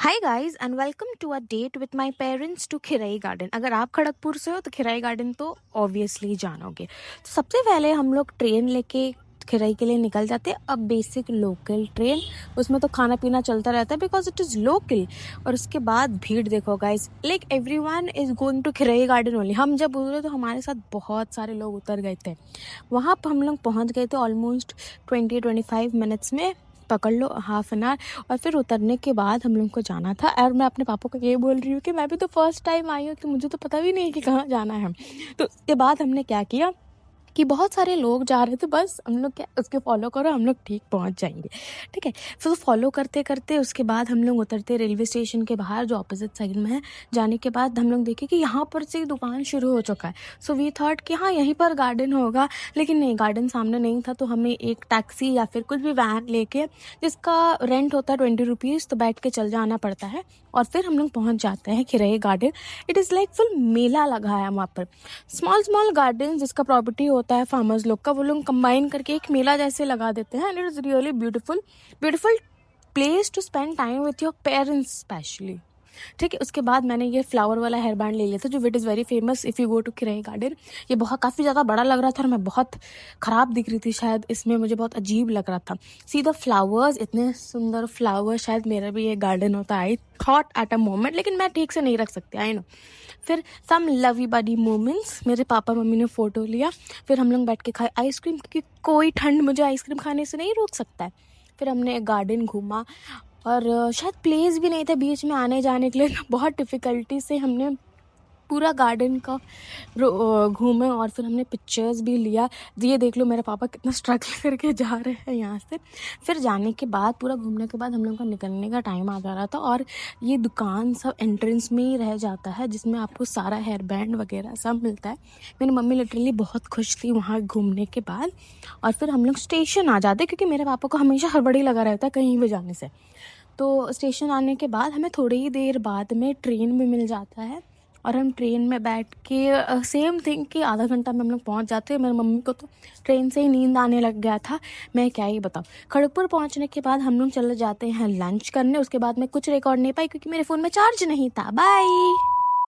Hi guys and welcome to a date with my parents to Khirai garden. अगर आप खड़गपुर से हो तो खिरई गार्डन तो ऑब्वियसली जानोगे। तो सबसे पहले हम लोग ट्रेन लेके खिरई के लिए निकल जाते हैं। अब बेसिक लोकल ट्रेन, उसमें तो खाना पीना चलता रहता है बिकॉज इट इज़ लोकल। और उसके बाद भीड़ देखो guys, like everyone is going to Khirai garden only. हम जब उतरे तो हमारे साथ बहुत सारे लोग उतर गए थे। वहाँ पर हम लोग पहुँच गए थे ऑलमोस्ट 20-25 मिनट्स में, पकड़ लो हाफ एन आवर। और फिर उतरने के बाद हम लोग को जाना था। और मैं अपने पापा को ये बोल रही हूँ कि मैं भी तो फर्स्ट टाइम आई हूँ, तो मुझे तो पता भी नहीं कि कहाँ जाना है। तो उसके बाद हमने क्या किया कि बहुत सारे लोग जा रहे थे, बस हम लोग क्या उसके फॉलो करो, हम लोग ठीक पहुंच जाएंगे। ठीक है, फिर फॉलो करते करते उसके बाद हम लोग उतरते रेलवे स्टेशन के बाहर जो अपोजिट साइड में है। जाने के बाद हम लोग देखे कि यहाँ पर से दुकान शुरू हो चुका है। सो वी थॉट कि हाँ यहीं पर गार्डन होगा, लेकिन नहीं, गार्डन सामने नहीं था। तो हमें एक टैक्सी या फिर कुछ भी वैन लेके, जिसका रेंट होता है 20 रुपीज़, तो बैठ के चल जाना पड़ता है। और फिर हम लोग पहुँच जाते हैं Khirai garden. It is like full मेला लगा है वहाँ पर। स्मॉल स्मॉल गार्डन जिसका प्रॉपर्टी होता है फार्मर्स लोग का, वो लोग कंबाइन करके एक मेला जैसे लगा देते हैं। And it is really beautiful beautiful place to spend time with your parents specially. ठीक है, उसके बाद मैंने ये फ्लावर वाला हेयर बैंड ले लिया था, जो it is very famous if you go to Khirai garden. ये बहुत काफ़ी ज़्यादा बड़ा लग रहा था और मैं बहुत ख़राब दिख रही थी शायद, इसमें मुझे बहुत अजीब लग रहा था। सी द फ्लावर्स, इतने सुंदर फ्लावर, शायद मेरा भी ये गार्डन होता। I thought at a moment, लेकिन मैं ठीक से नहीं रख सकती, आई नो। फिर सम लवी बडी मोमेंट्स, मेरे पापा मम्मी ने फ़ोटो लिया। फिर हम लोग बैठ के खाए आइसक्रीम, क्योंकि कोई ठंड मुझे आइसक्रीम खाने से नहीं रोक सकता है। फिर हमने गार्डन घूमा और शायद प्लेस भी नहीं था बीच में आने जाने के लिए, तो बहुत डिफ़िकल्टी से हमने पूरा गार्डन का घूमे। और फिर हमने पिक्चर्स भी लिया। ये देख लो मेरे पापा कितना स्ट्रगल करके जा रहे हैं यहाँ से। फिर जाने के बाद, पूरा घूमने के बाद हम लोग का निकलने का टाइम आ जा रहा था। और ये दुकान सब एंट्रेंस में ही रह जाता है, जिसमें आपको सारा हेयर बैंड वगैरह सब मिलता है। मेरी मम्मी लिटरली बहुत खुश थी वहाँ घूमने के बाद। और फिर हम लोग स्टेशन आ जाते, क्योंकि मेरे पापा को हमेशा हड़बड़ी लगा रहता है कहीं भी जाने से। तो स्टेशन आने के बाद हमें थोड़ी ही देर बाद में ट्रेन भी मिल जाता है। और हम ट्रेन में बैठ के सेम थिंग कि आधा घंटा में हम लोग पहुँच जाते हैं। मेरी मम्मी को तो ट्रेन से ही नींद आने लग गया था, मैं क्या ही बताऊँ। खड़गपुर पहुँचने के बाद हम लोग चले जाते हैं लंच करने। उसके बाद मैं कुछ रिकॉर्ड नहीं पाई क्योंकि मेरे फ़ोन में चार्ज नहीं था। बाय।